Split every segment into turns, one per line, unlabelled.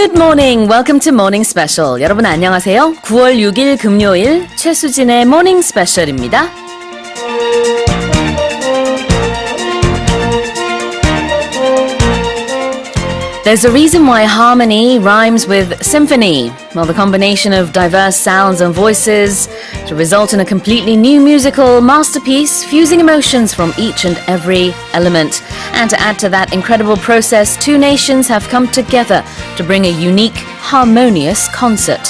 Good morning. Welcome to 모닝스페셜. 여러분 안녕하세요. 9월 6일 금요일 최수진의 모닝스페셜입니다. There's a reason why harmony rhymes with symphony. Well, the combination of diverse sounds and voices to result in a completely new musical masterpiece, fusing emotions from each and every element. And to add to that incredible process, two nations have come together to bring a unique, harmonious concert.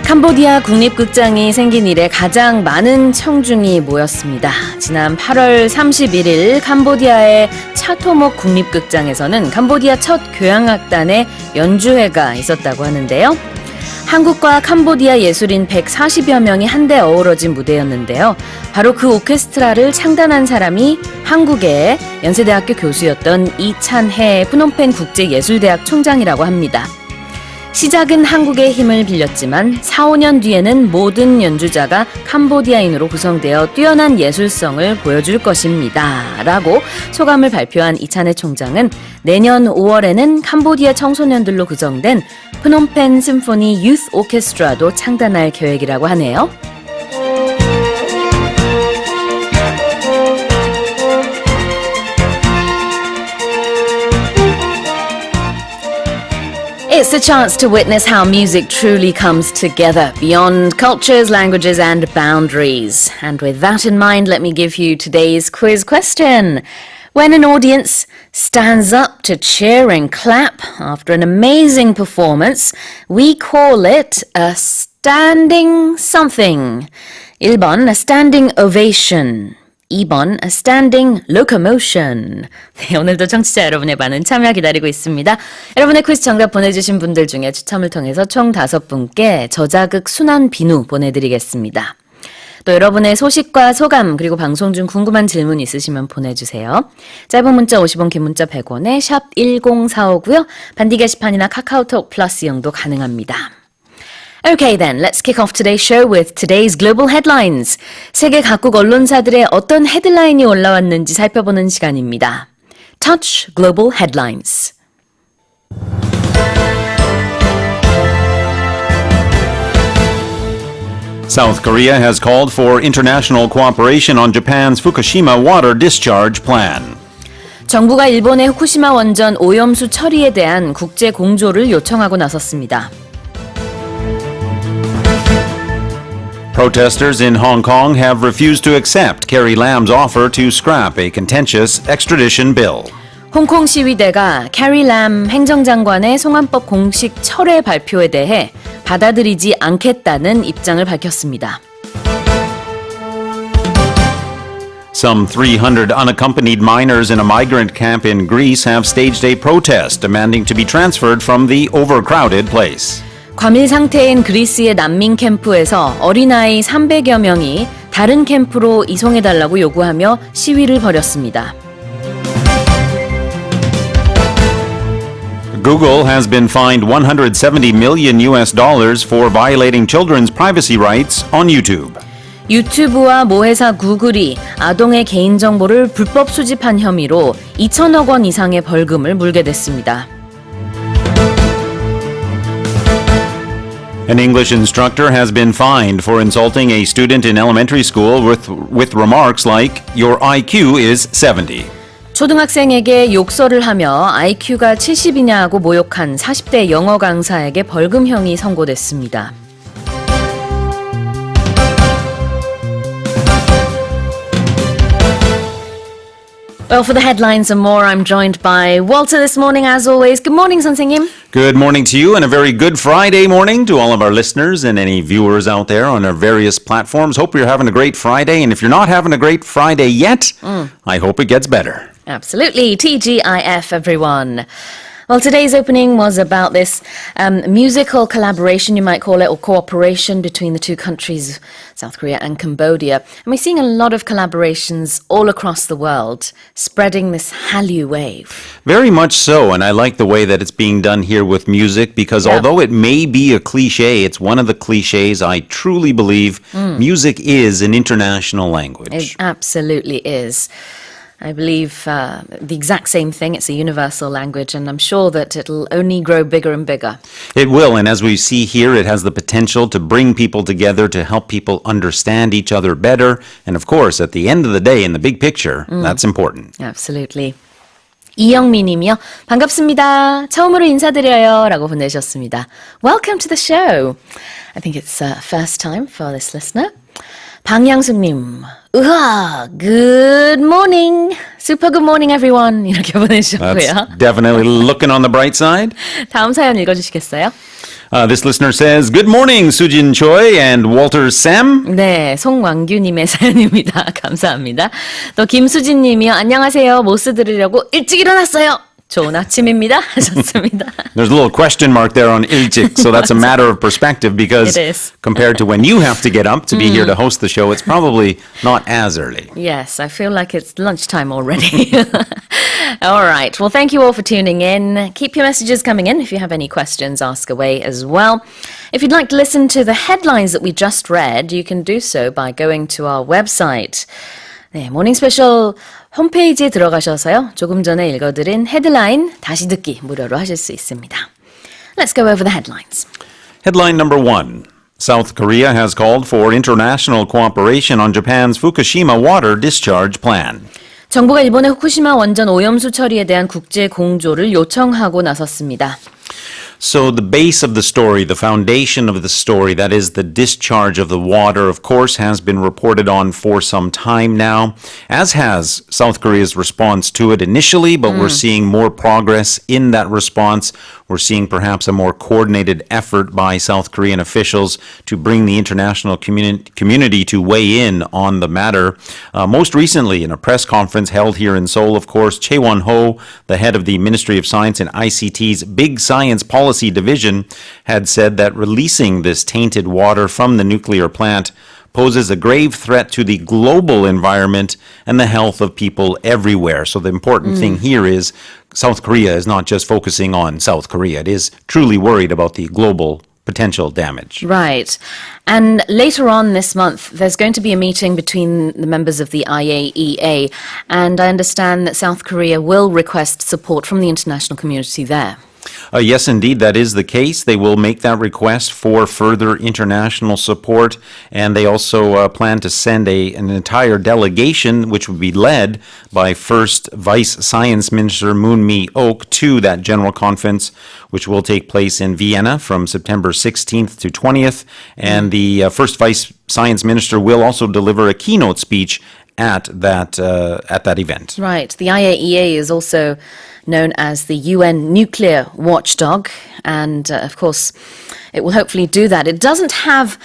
캄보디아 국립극장이 생긴 이래 가장 많은 청중이 모였습니다. 지난 8월 31일 캄보디아의 차토목 국립극장에서는 캄보디아 첫 교향악단의 연주회가 있었다고 하는데요. 한국과 캄보디아 예술인 140여 명이 한데 어우러진 무대였는데요. 바로 그 오케스트라를 창단한 사람이 한국의 연세대학교 교수였던 이찬해 푸놈펜 국제예술대학 총장이라고 합니다. 시작은 한국의 힘을 빌렸지만 4, 5년 뒤에는 모든 연주자가 캄보디아인으로 구성되어 뛰어난 예술성을 보여줄 것입니다. 라고 소감을 발표한 이찬해 총장은 내년 5월에는 캄보디아 청소년들로 구성된 프놈펜 심포니 유스 오케스트라도 창단할 계획이라고 하네요. It's a chance to witness how music truly comes together beyond cultures, languages, and boundaries. And with that in mind, let me give you today's quiz question. When an audience stands up to cheer and clap after an amazing performance, we call it a standing something. 1번, a standing ovation. 2번, a standing locomotion. 네, 오늘도 청취자 여러분의 많은 참여 기다리고 있습니다. 여러분의 퀴즈 정답 보내주신 분들 중에 추첨을 통해서 총 5분께 저자극 순환 비누 보내드리겠습니다. 또 여러분의 소식과 소감 그리고 방송 중 궁금한 질문 있으시면 보내주세요. 짧은 문자 50원, 긴 문자 100원에 샵 1045고요. 반디 게시판이나 카카오톡 플러스 이용도 가능합니다. Okay then, let's kick off today's show with today's global headlines. 세계 각국 언론사들의 어떤 헤드라인이 올라왔는지 살펴보는 시간입니다. Touch Global Headlines.
South Korea has called for international cooperation on Japan's Fukushima water discharge plan.
정부가 일본의 후쿠시마 원전 오염수 처리에 대한 국제공조를 요청하고 나섰습니다.
Protesters in Hong Kong have refused to accept Carrie Lam's offer to scrap a contentious extradition bill.
홍콩 시위대가 캐리 람 행정장관의 송환법 공식 철회 발표에 대해 받아들이지 않겠다는 입장을 밝혔습니다.
Some 300 unaccompanied minors in a migrant camp in Greece have staged a protest demanding to be transferred from the overcrowded place.
과밀 상태인 그리스의 난민 캠프에서 어린아이 300여 명이 다른 캠프로 이송해달라고 요구하며 시위를 벌였습니다.
Google has been fined $170 million for violating children's privacy rights on YouTube.
유튜브와 모회사 구글이 아동의 개인정보를 불법 수집한 혐의로 2천억 원 이상의 벌금을 물게 됐습니다.
An English instructor has been fined for insulting a student in elementary school with remarks like, "Your IQ is 70."
초등학생에게 욕설을 하며 IQ가 70이냐고 모욕한 40대 영어 강사에게 벌금형이 선고됐습니다. Well, for the headlines and more, I'm joined by Walter this morning, as always. Good morning, 선생님.
Good morning to you and a very good Friday morning to all of our listeners and any viewers out there on our various platforms. Hope you're having a great Friday. And if you're not having a great Friday yet, I hope it gets better.
Absolutely. TGIF, everyone. Well, today's opening was about this musical collaboration, you might call it, or cooperation between the two countries. South Korea and Cambodia. And we're seeing a lot of collaborations all across the world, spreading this Hallyu wave.
Very much so, and I like the way that it's being done here with music because although it may be a cliche, it's one of the cliches. I truly believe music is an international language.
It absolutely is. I believe the exact same thing. It's a universal language, and I'm sure that it'll only grow bigger and bigger.
It will, and as we see here, it has the potential to bring people together, to help people understand each other better. And of course, at the end of the day, in the big picture, that's important.
Absolutely. 이영미 님이요. 반갑습니다. 처음으로 인사드려요. 라고 보내셨습니다. Welcome to the show. I think it's first time for this listener. 방양숙님, 으하, good morning. Super good morning, everyone. 이렇게 보내주셨고요.
That's definitely looking on the bright side.
다음 사연 읽어주시겠어요?
This listener says, Good morning, Sujin Choi and Walter Sam.
네, 송왕규님의 사연입니다. 감사합니다. 또 김수진님이요. 안녕하세요. 모스 들으려고 일찍 일어났어요. 좋은 아침입니다. 하셨습니다.
There's a little question mark there on 일찍, so that's a matter of perspective because
It is.
compared to when you have to get up to be here to host the show, it's probably not as early.
Yes, I feel like it's lunchtime already. All right. Well, thank you all for tuning in. Keep your messages coming in. If you have any questions, ask away as well. If you'd like to listen to the headlines that we just read, you can do so by going to our website. 네, 모닝스페셜 홈페이지에 들어가셔서요. 조금 전에 읽어드린 헤드라인 다시 듣기 무료로 하실 수 있습니다. Let's go over the headlines.
Headline number 1. South Korea has called for international cooperation on Japan's Fukushima water discharge plan.
정부가 일본의 후쿠시마 원전 오염수 처리에 대한 국제 공조를 요청하고 나섰습니다.
So the base of the story, the foundation of the story, that is the discharge of the water, of course, has been reported on for some time now, as has South Korea's response to it initially, but we're seeing more progress in that response. We're seeing perhaps a more coordinated effort by South Korean officials to bring the international community to weigh in on the matter. Most recently, in a press conference held here in Seoul, of course, Chae Won-ho, the head of the Ministry of Science and ICT's Big Science Policy Division, had said that releasing this tainted water from the nuclear plant poses a grave threat to the global environment and the health of people everywhere. So the important thing here is South Korea is not just focusing on South Korea. It is truly worried about the global potential damage.
Right. And later on this month, there's going to be a meeting between the members of the IAEA, and I understand that South Korea will request support from the international community there.
Yes, indeed, that is the case. They will make that request for further international support, and they also plan to send an entire delegation, which would be led by First Vice Science Minister Moon Mi-ok, to that general conference, which will take place in Vienna from September 16th to 20th. And the First Vice Science Minister will also deliver a keynote speech at that event.
Right. The IAEA is also known as the UN nuclear watchdog, and of course, it will hopefully do that. It doesn't have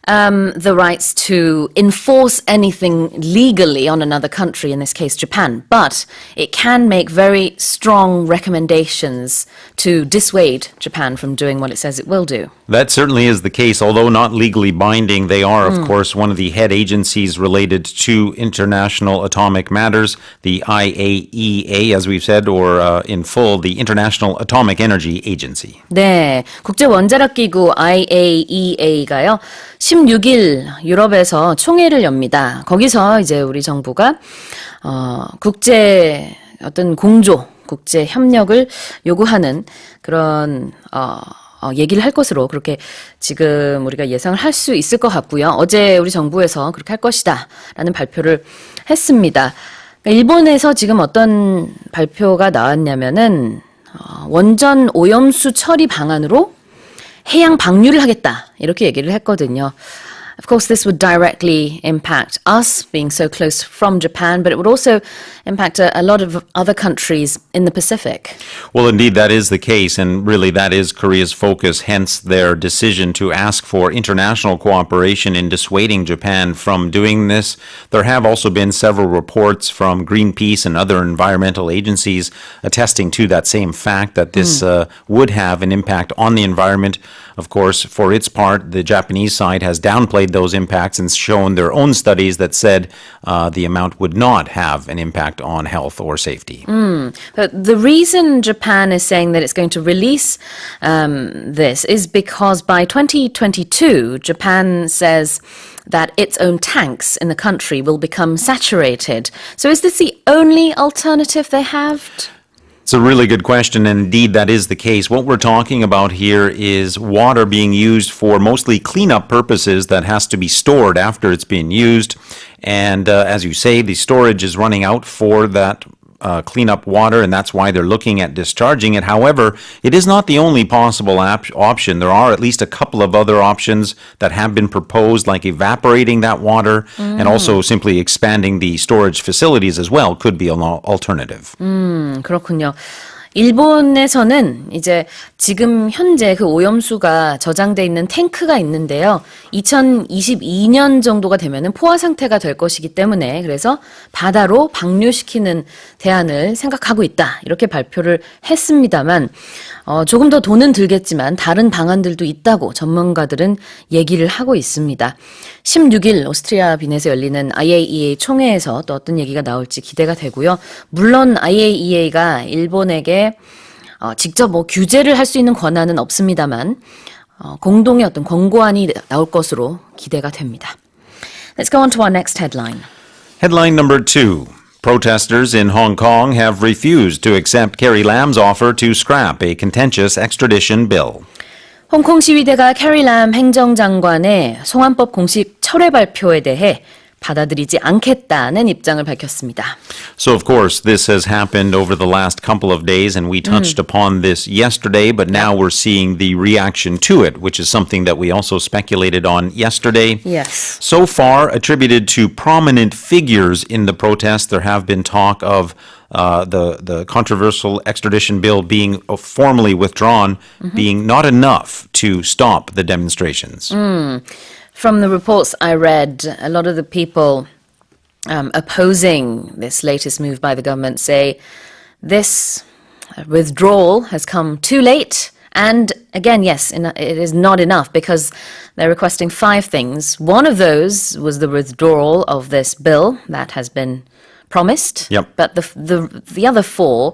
the rights to enforce anything legally on another country, in this case Japan, but it can make very strong recommendations to dissuade Japan from doing what it says it will do.
That certainly is the case. Although not legally binding, they are, of course, one of the head agencies related to international atomic matters, the IAEA, as we've said, or in full, the International Atomic Energy Agency.
네, 국제원자력기구 IAEA가요. 16일 유럽에서 총회를 엽니다. 거기서 이제 우리 정부가 국제 어떤 공조, 국제 협력을 요구하는 그런 얘기를 할 것으로 그렇게 지금 우리가 예상을 할 수 있을 것 같고요. 어제 우리 정부에서 그렇게 할 것이다 라는 발표를 했습니다. 일본에서 지금 어떤 발표가 나왔냐면은 원전 오염수 처리 방안으로 해양 방류를 하겠다 이렇게 얘기를 했거든요. Of course, this would directly impact us being so close from Japan, but it would also impact a lot of other countries in the Pacific.
Well, indeed, that is the case, and really that is Korea's focus, hence their decision to ask for international cooperation in dissuading Japan from doing this. There have also been several reports from Greenpeace and other environmental agencies attesting to that same fact, that this would have an impact on the environment. Of course, for its part, the Japanese side has downplayed those impacts and shown their own studies that said the amount would not have an impact on health or safety.
But the reason Japan is saying that it's going to release this is because by 2022, Japan says that its own tanks in the country will become saturated. So is this the only alternative they have?
It's a really good question, and indeed that is the case. What we're talking about here is water being used for mostly cleanup purposes that has to be stored after it's been used. And as you say, the storage is running out for that cleanup water, and that's why they're looking at discharging it. However, it is not the only possible option. There are at least a couple of other options that have been proposed, like evaporating that water and also simply expanding the storage facilities as well could be an alternative.
그렇군요. 일본에서는 이제 지금 현재 그 오염수가 저장돼 있는 탱크가 있는데요. 2022년 정도가 되면은 포화 상태가 될 것이기 때문에 그래서 바다로 방류시키는 대안을 생각하고 있다. 이렇게 발표를 했습니다만 조금 더 돈은 들겠지만 다른 방안들도 있다고 전문가들은 얘기를 하고 있습니다. 16일 오스트리아 빈에서 열리는 IAEA 총회에서 또 어떤 얘기가 나올지 기대가 되고요. 물론 IAEA가 일본에게 직접 뭐 규제를 할 수 있는 권한은 없습니다만 공동의 어떤 권고안이 나올 것으로 기대가 됩니다. Let's go on to our next headline.
Headline number 2. Protesters in Hong Kong have refused to accept Carrie Lam's offer to scrap a contentious extradition bill.
홍콩 시위대가 캐리 람 행정장관의 송환법 공식 철회 발표에 대해 받아들이지 않겠다는 입장을 밝혔습니다.
So, of course, this has happened over the last couple of days, and we touched upon this yesterday, but now we're seeing the reaction to it, which is something that we also speculated on yesterday.
Yes.
So far, attributed to prominent figures in the protest, there have been talk of the controversial extradition bill being formally withdrawn, being not enough to stop the demonstrations.
From the reports I read, a lot of the people opposing this latest move by the government say this withdrawal has come too late. And again, yes, it is not enough because they're requesting 5 things. One of those was the withdrawal of this bill that has been promised.
Yep.
But the other 4,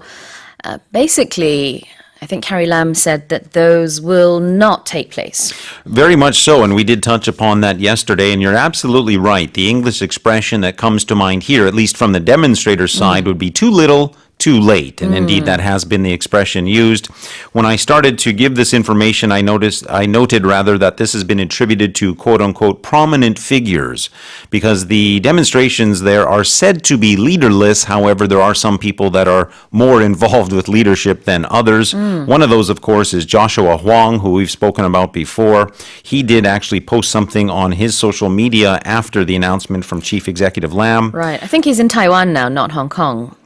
basically, I think Carrie Lam said that those will not take place.
Very much so, and we did touch upon that yesterday, and you're absolutely right. The English expression that comes to mind here, at least from the demonstrators' side, would be too little, too late. And indeed, that has been the expression used. When I started to give this information, I noted that this has been attributed to quote-unquote prominent figures, because the demonstrations there are said to be leaderless. However, there are some people that are more involved with leadership than others. One of those, of course, is Joshua Huang, who we've spoken about before. He did actually post something on his social media after the announcement from Chief Executive Lam.
Right. I think he's in Taiwan now, not Hong Kong.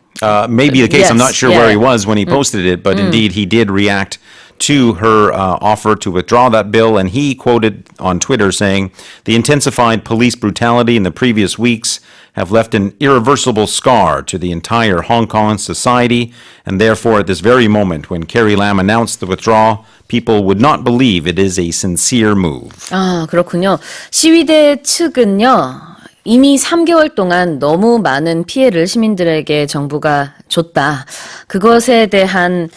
Maybe the case.
Yes,
I'm not sure where he was when he posted it, but indeed he did react to her offer to withdraw that bill, and he quoted on Twitter saying, "The intensified police brutality in the previous weeks have left an irreversible scar to the entire Hong Kong society, and therefore at this very moment when Carrie Lam announced the withdrawal, people would not believe it is a sincere move."
아, 그렇군요. 시위대 측은요. 이미 3개월 동안 너무 많은 피해를 시민들에게 정부가 줬다. 그것에 대한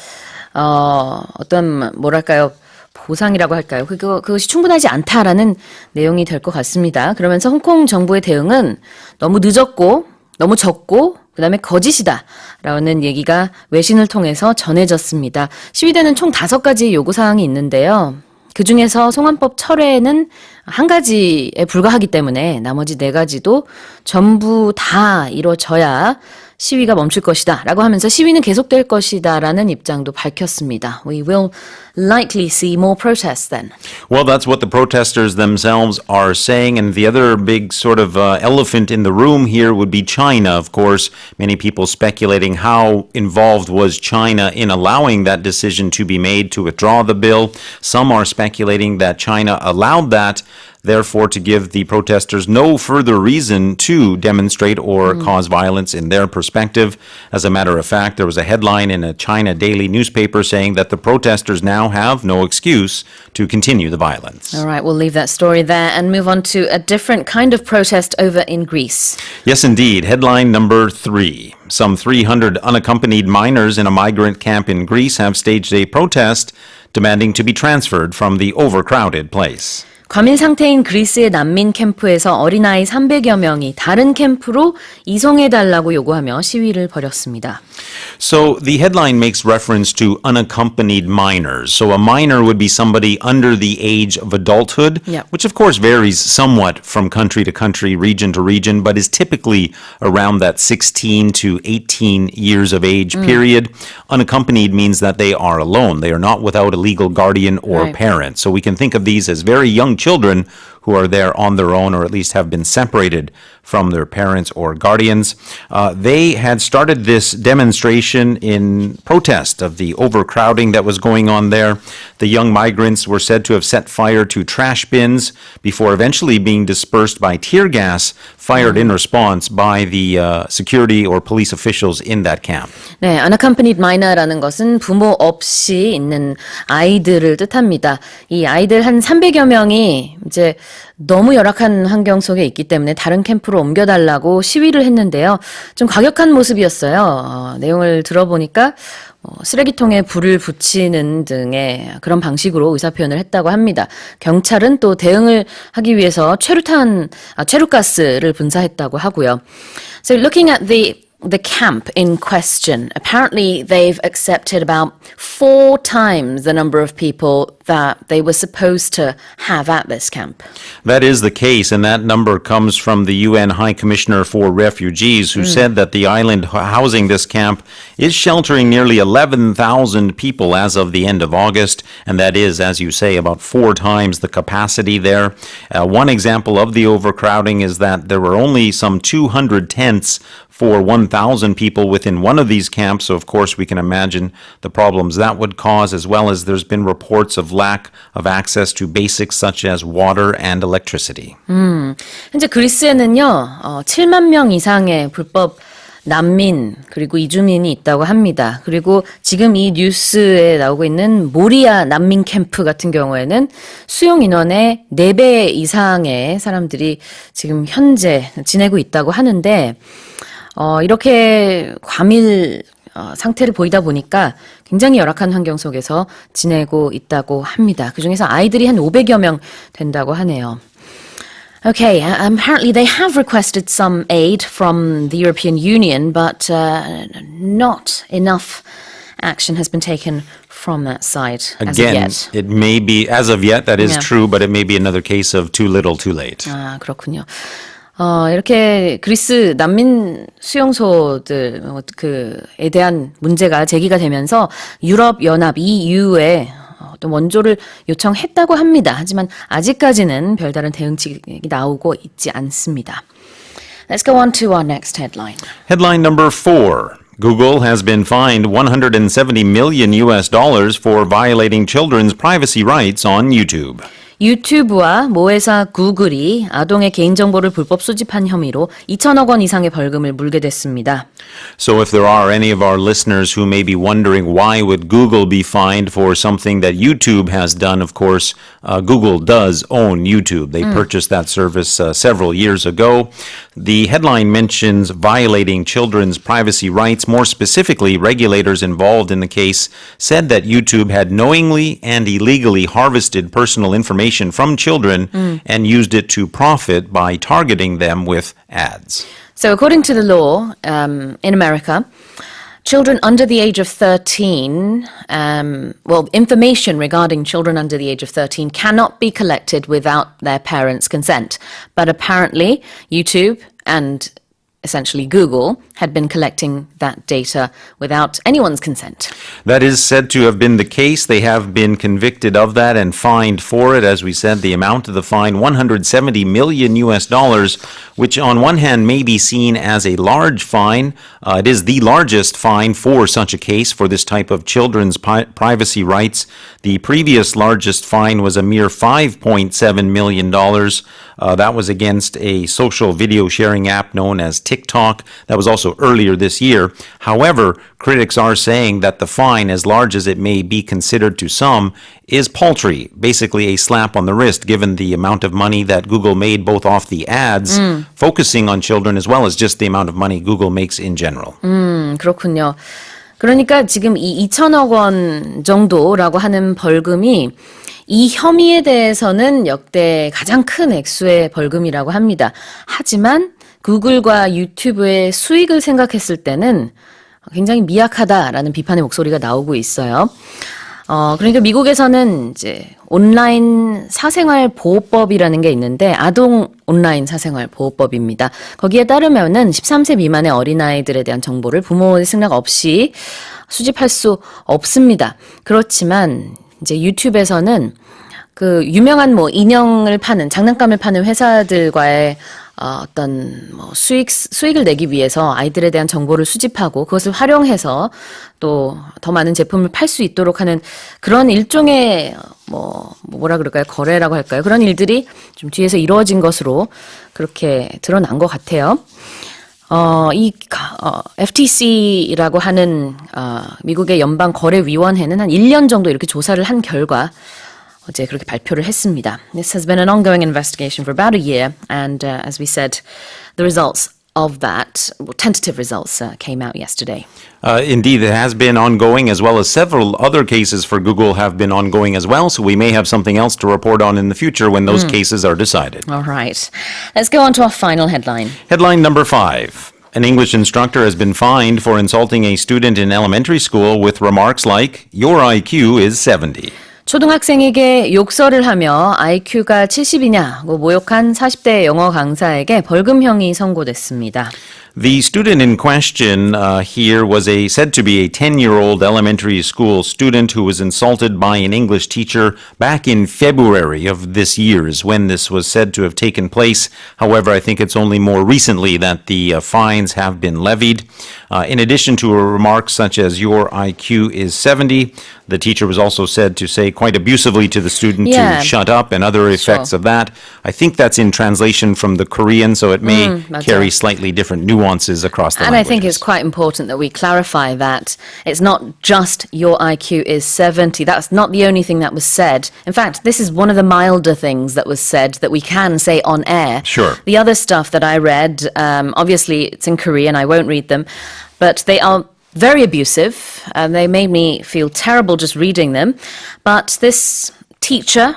어떤 뭐랄까요? 보상이라고 할까요? 그것이 충분하지 않다라는 내용이 될 것 같습니다. 그러면서 홍콩 정부의 대응은 너무 늦었고 너무 적고 그다음에 거짓이다라는 얘기가 외신을 통해서 전해졌습니다. 시위대는 총 5가지 요구사항이 있는데요. 그중에서 송환법 철회는 한 가지에 불과하기 때문에 나머지 4가지도 전부 다 이루어져야 시위가 멈출 것이다 라고 하면서 시위는 계속될 것이다 라는 입장도 밝혔습니다. We will likely see more protests then.
Well, that's what the protesters themselves are saying. And the other big sort of elephant in the room here would be China, of course. Many people speculating how involved was China in allowing that decision to be made to withdraw the bill. Some are speculating that China allowed that. therefore to give the protesters no further reason to demonstrate or cause violence in their perspective. As a matter of fact, there was a headline in a China daily newspaper saying that the protesters now have no excuse to continue the violence.
All right, we'll leave that story there and move on to a different kind of protest over in Greece.
Yes, indeed. Headline number 3. Some 300 unaccompanied minors in a migrant camp in Greece have staged a protest demanding to be transferred from the overcrowded place.
과민 상태인 그리스의 난민 캠프에서 어린아이 300여 명이 다른 캠프로 이송해달라고 요구하며 시위를 벌였습니다.
So the headline makes reference to unaccompanied minors. So a minor would be somebody under the age of adulthood,
Yep.
which of course varies somewhat from country to country, region to region, but is typically around that 16 to 18 years of age period. Unaccompanied means that they are alone. They are not without a legal guardian or
Right.
parent. So we can think of these as very young children who are there on their own or at least have been separated from their parents or guardians. They had started this demonstration in protest of the overcrowding that was going on there. The young migrants were said to have set fire to trash bins before eventually being dispersed by tear gas fired in response by the security or police officials in that camp.
네, unaccompanied minor라는 것은 부모 없이 있는 아이들을 뜻합니다. 이 아이들 한 300여 명이 이제 너무 열악한 환경 속에 있기 때문에 다른 캠프로 옮겨달라고 시위를 했는데요. 좀 과격한 모습이었어요. 내용을 들어보니까 쓰레기통에 불을 붙이는 등의 그런 방식으로 의사표현을 했다고 합니다. 경찰은 또 대응을 하기 위해서 최루가스를 분사했다고 하고요. So looking at the camp in question, apparently they've accepted about 4 times the number of people that they were supposed to have at this camp.
That is the case, and that number comes from the UN High Commissioner for Refugees, who said that the island housing this camp is sheltering nearly 11,000 people as of the end of August, and that is, as you say, about 4 times the capacity there. One example of the overcrowding is that there were only some 200 tents for 1,000 people within one of these camps. So, of course, we can imagine the problems that would cause, as well as there's been reports of lack of access to basics such as water and electricity.
현재 그리스에는요, 7만 명 이상의 불법 난민 그리고 이주민이 있다고 합니다. 그리고 지금 이 뉴스에 나오고 있는 모리아 난민 캠프 같은 경우에는 수용 인원의 4배 이상의 사람들이 지금 현재 지내고 있다고 하는데 이렇게 과밀 상태를 보이다 보니까 굉장히 열악한 환경 속에서 지내고 있다고 합니다. 그중에서 아이들이 한 500여 명 된다고 하네요. Okay, apparently they have requested some aid from the European Union, but not enough action has been taken from that side as of
Again,
yet.
it may be, as of yet, that is
Yeah.
true, but it may be another case of too little, too late.
아, 그렇군요. 이렇게 그리스 난민 수용소들에 대한 문제가 제기가 되면서 유럽 연합 EU에 또 원조를 요청했다고 합니다. 하지만 아직까지는 별다른 대응책이 나오고 있지 않습니다. Let's go on to our next headline.
Headline number 4. Google has been fined $170 million for violating children's privacy rights on YouTube.
유튜브와 모회사 구글이 아동의 개인정보를 불법 수집한 혐의로 2천억 원 이상의 벌금을 물게 됐습니다.
So if there are any of our listeners who may be wondering why would Google be fined for something that YouTube has done, of course, Google does own YouTube. They purchased that service several years ago. The headline mentions violating children's privacy rights. More specifically, regulators involved in the case said that YouTube had knowingly and illegally harvested personal information from children and used it to profit by targeting them with ads.
So according to the law in America, children under the age of 13, information regarding children under the age of 13 cannot be collected without their parents' consent. But apparently, YouTube and essentially Google, had been collecting that data without anyone's consent.
That is said to have been the case. They have been convicted of that and fined for it. As we said, the amount of the fine, $170 million US dollars, which on one hand may be seen as a large fine. It is the largest fine for such a case for this type of children's privacy rights. The previous largest fine was a mere $5.7 million. That was against a social video sharing app known as TikTok. That was also earlier this year. However, critics are saying that the fine, as large as it may be considered to some, is paltry, basically a slap on the wrist given the amount of money that Google made both off the ads, focusing on children, as well as just the amount of money Google makes in general.
그렇군요. 그러니까 지금 이 2천억 원 정도라고 하는 벌금이 이 혐의에 대해서는 역대 가장 큰 액수의 벌금이라고 합니다. 하지만 구글과 유튜브의 수익을 생각했을 때는 굉장히 미약하다라는 비판의 목소리가 나오고 있어요. 그러니까 미국에서는 이제 온라인 사생활 보호법이라는 게 있는데 아동 온라인 사생활 보호법입니다. 거기에 따르면은 13세 미만의 어린아이들에 대한 정보를 부모의 승낙 없이 수집할 수 없습니다. 그렇지만 이제 유튜브에서는 그 유명한 뭐 인형을 파는 장난감을 파는 회사들과의 어떤 뭐 수익을 내기 위해서 아이들에 대한 정보를 수집하고 그것을 활용해서 또 더 많은 제품을 팔 수 있도록 하는 그런 일종의 뭐라 그럴까요? 거래라고 할까요? 그런 일들이 좀 뒤에서 이루어진 것으로 그렇게 드러난 것 같아요. FTC라고 하는 미국의 연방거래위원회는 한 1년 정도 이렇게 조사를 한 결과 어제 그렇게 발표를 했습니다. This has been an ongoing investigation for about a year, and as we said, the results of that, tentative results, came out yesterday.
Indeed, it has been ongoing, as well as several other cases for Google have been ongoing as well, so we may have something else to report on in the future when those cases are decided.
All right. Let's go on to our final headline.
Headline number 5. An English instructor has been fined for insulting a student in elementary school with remarks like, "Your IQ is 70."
초등학생에게 욕설을 하며 IQ가 70이냐고 모욕한 40대 영어 강사에게 벌금형이 선고됐습니다.
The student in question here was said to be a 10-year-old elementary school student who was insulted by an English teacher back in February of this year is when this was said to have taken place. However, I think it's only more recently that the fines have been levied. In addition to remarks such as "your IQ is 70", the teacher was also said to say quite abusively to the student to shut up and other effects of that. I think that's in translation from the Korean, so it may carry slightly different nuances across the languages.
And I think it's quite important that we clarify that it's not just "your IQ is 70". That's not the only thing that was said. In fact, this is one of the milder things that was said that we can say on air.
Sure.
The other stuff that I read, obviously it's in Korean, I won't read them, but they are very abusive, and they made me feel terrible just reading them. But this teacher,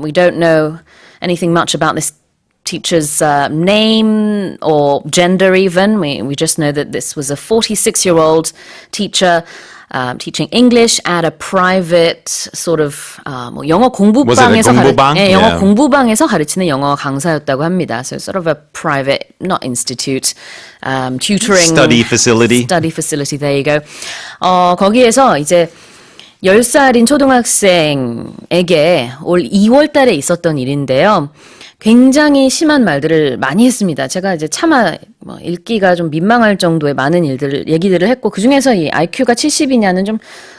we don't know anything much about this teacher's name or gender even. We just know that this was a 46-year-old teacher teaching English at a private sort of 영어 공부방에서 영어 공부방에서 가르치는 영어 강사였다고 합니다. So sort of a private, not institute, tutoring
study facility.
Study facility. There you go. 거기에서 이제 10살인 초등학생에게 올 2월 달에 있었던 일인데요. 굉장히 심한 말들을 많이 했습니다. 제가 이제 차마 읽기가 좀 민망할 정도의 많은 얘기들을 했고, 그 중에서 이 IQ가 70이냐는 좀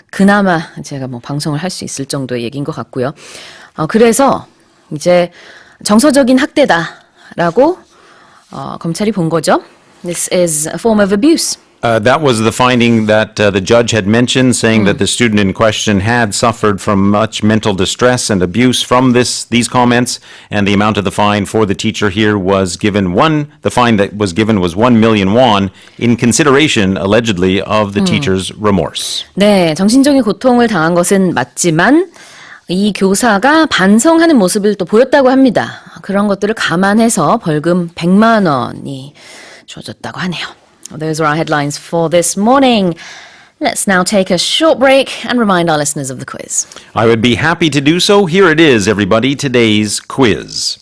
그나마 제가 방송을 할 수 있을 정도의 얘기인 것 같고요. 그래서 이제 정서적인 학대다라고 검찰이 본 거죠. This is a form of abuse.
That was the finding that the judge had mentioned, saying that the student in question had suffered from much mental distress and abuse from these comments, and the amount of the fine for the teacher here was given the fine that was given was 1 million won in consideration, allegedly, of the teacher's remorse.
네, 정신적인 고통을 당한 것은 맞지만 이 교사가 반성하는 모습을 또 보였다고 합니다. 그런 것들을 감안해서 벌금 100만 원이 주어졌다고 하네요. Those are our headlines for this morning. Let's now take a short break and remind our listeners of the quiz.
I would be happy to do so. Here it is, everybody, today's quiz.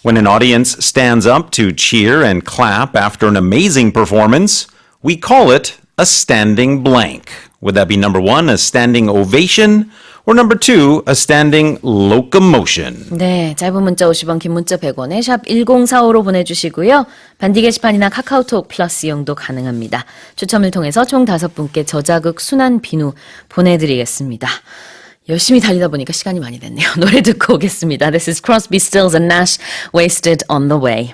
When an audience stands up to cheer and clap after an amazing performance, we call it a standing blank. Would that be number 1, a standing ovation, or number 2, a standing locomotion?
네, 짧은 문자 50원, 긴 문자 100원에 샵 1045로 보내주시고요. 반디 게시판이나 카카오톡 플러스 이용도 가능합니다. 추첨을 통해서 총 5분께 저자극 순한 비누 보내드리겠습니다. 열심히 달리다 보니까 시간이 많이 됐네요. 노래 듣고 오겠습니다. This is Crosby, Stills and Nash, Wasted on the Way.